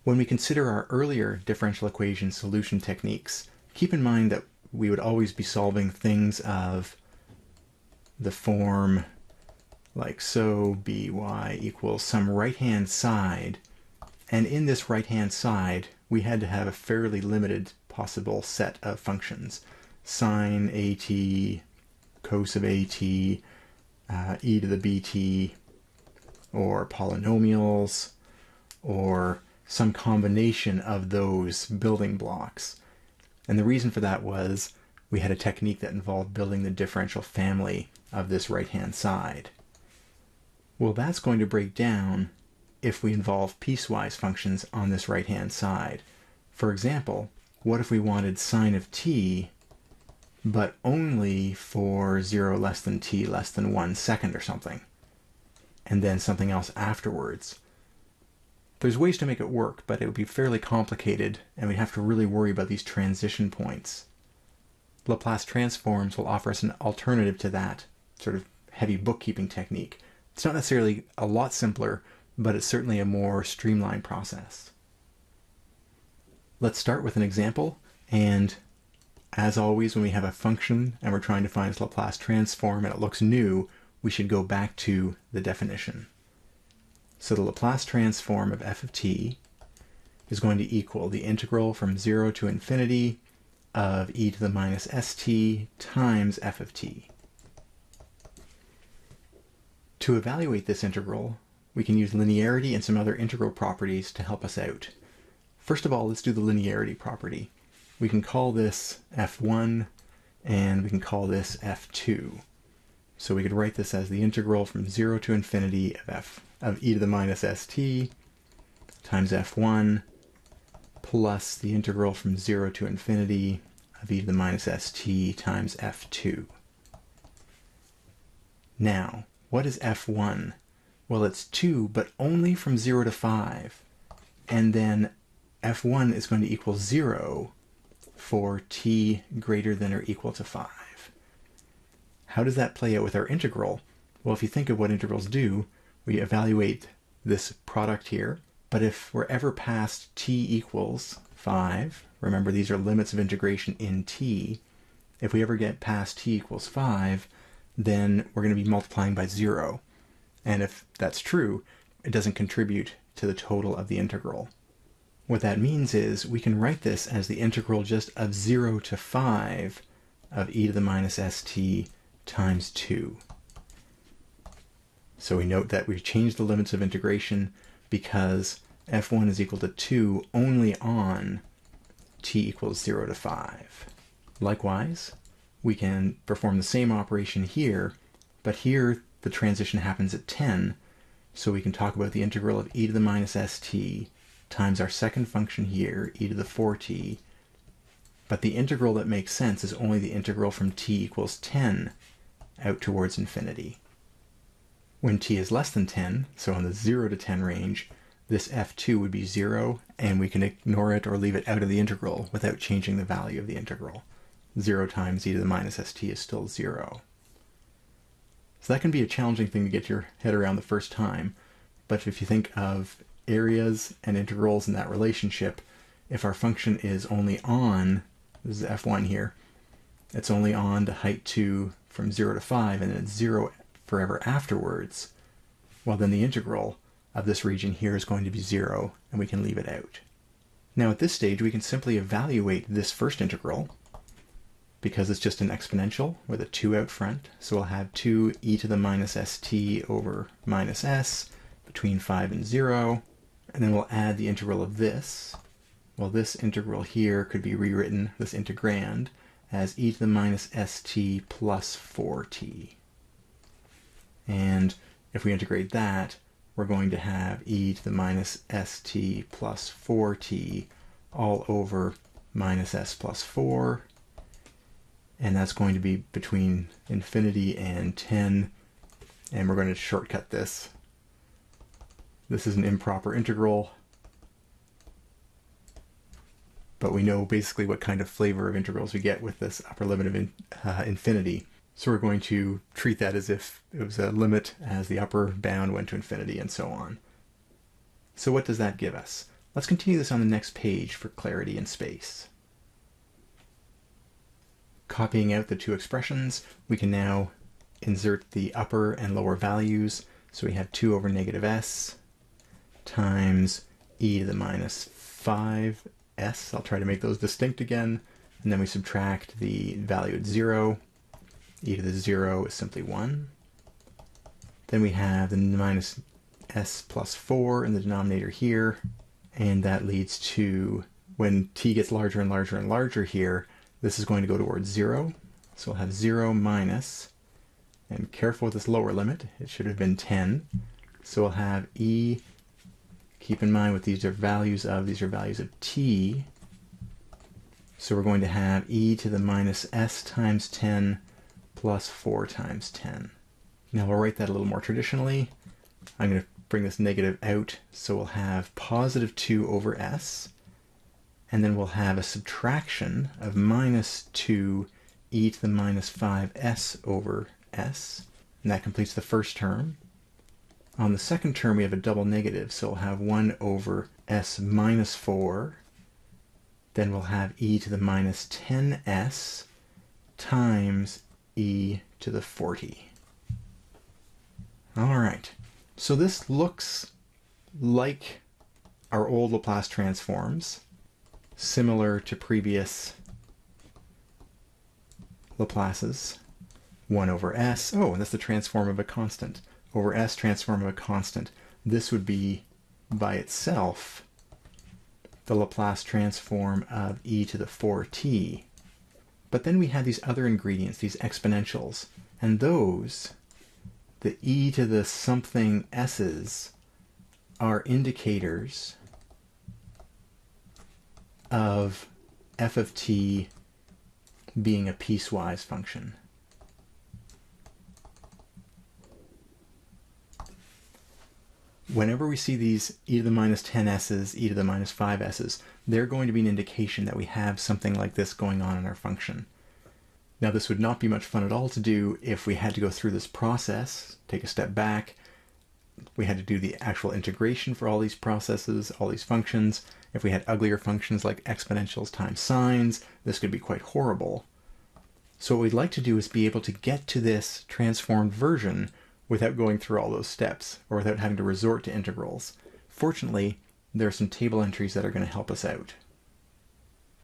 When we consider our earlier differential equation solution techniques, keep in mind that we would always be solving things of the form like so, by equals some right-hand side, and in this right-hand side we had to have a fairly limited possible set of functions. Sine at, cos of at, e to the bt, or polynomials, or some combination of those building blocks. And the reason for that was we had a technique that involved building the differential family of this right-hand side. Well, that's going to break down if we involve piecewise functions on this right-hand side. For example, what if we wanted sine of t, but only for 0 less than t less than 1 second or something, and then something else afterwards? There's ways to make it work, but it would be fairly complicated, and we'd have to really worry about these transition points. Laplace transforms will offer us an alternative to that sort of heavy bookkeeping technique. It's not necessarily a lot simpler, but it's certainly a more streamlined process. Let's start with an example, and as always, when we have a function and we're trying to find its Laplace transform and it looks new, we should go back to the definition. So the Laplace transform of f of t is going to equal the integral from 0 to infinity of e to the minus st times f of t. To evaluate this integral, we can use linearity and some other integral properties to help us out. First of all, let's do the linearity property. We can call this f1 and we can call this f2. So we could write this as the integral from 0 to infinity of e to the minus st times f1 plus the integral from 0 to infinity of e to the minus st times f2. Now, what is f1? Well, it's 2, but only from 0 to 5. And then f1 is going to equal 0 for t greater than or equal to 5. How does that play out with our integral? Well, if you think of what integrals do, we evaluate this product here, but if we're ever past t equals 5, remember these are limits of integration in t, if we ever get past t equals 5, then we're going to be multiplying by 0. And if that's true, it doesn't contribute to the total of the integral. What that means is we can write this as the integral just of 0 to 5 of e to the minus st times 2. So we note that we've changed the limits of integration because f1 is equal to 2 only on t equals 0 to 5. Likewise, we can perform the same operation here, but here the transition happens at 10, so we can talk about the integral of e to the minus st times our second function here, e to the 4t, but the integral that makes sense is only the integral from t equals 10 out towards infinity. When t is less than 10, so in the 0 to 10 range, this f2 would be 0, and we can ignore it or leave it out of the integral without changing the value of the integral. 0 times e to the minus st is still 0. So that can be a challenging thing to get your head around the first time, but if you think of areas and integrals in that relationship, if our function is only on, this is f1 here, it's only on to height 2 from 0 to 5, and then it's 0 forever afterwards, well then the integral of this region here is going to be 0, and we can leave it out. Now at this stage we can simply evaluate this first integral, because it's just an exponential with a 2 out front, so we'll have 2 e to the minus st over minus s between 5 and 0, and then we'll add the integral of this. Well, this integral here could be rewritten, this integrand, as e to the minus st plus 4t. And if we integrate that, we're going to have e to the minus st plus 4t all over minus s plus 4, and that's going to be between infinity and 10, and we're going to shortcut this. This is an improper integral, but we know basically what kind of flavor of integrals we get with this upper limit of infinity. So we're going to treat that as if it was a limit as the upper bound went to infinity and so on. So what does that give us? Let's continue this on the next page for clarity in space. Copying out the two expressions, we can now insert the upper and lower values. So we have 2 over negative s times e to the minus 5s. I'll try to make those distinct again. And then we subtract the value at 0. E to the 0 is simply 1. Then we have the minus s plus 4 in the denominator here. And that leads to, when t gets larger and larger and larger here, this is going to go towards 0. So we'll have 0 minus, and careful with this lower limit, it should have been 10. So we'll have e, keep in mind what these are values of t. So we're going to have e to the minus s times 10 plus 4 times 10. Now we'll write that a little more traditionally. I'm going to bring this negative out, so we'll have positive 2 over s, and then we'll have a subtraction of minus 2 e to the minus 5s over s, and that completes the first term. On the second term we have a double negative, so we'll have 1 over s minus 4, then we'll have e to the minus 10s times e to the 40. All right, so this looks like our old Laplace transforms, similar to previous Laplaces. 1 over s, oh, and that's the transform of a constant. Over s transform of a constant. This would be, by itself, the Laplace transform of e to the 4t. But then we have these other ingredients, these exponentials, and those, the e to the something s's, are indicators of f of t being a piecewise function. Whenever we see these e to the minus 10s's, e to the minus 5s's, they're going to be an indication that we have something like this going on in our function. Now this would not be much fun at all to do if we had to go through this process, take a step back, we had to do the actual integration for all these processes, all these functions. If we had uglier functions like exponentials times sines, this could be quite horrible. So what we'd like to do is be able to get to this transformed version without going through all those steps, or without having to resort to integrals. Fortunately, there are some table entries that are going to help us out.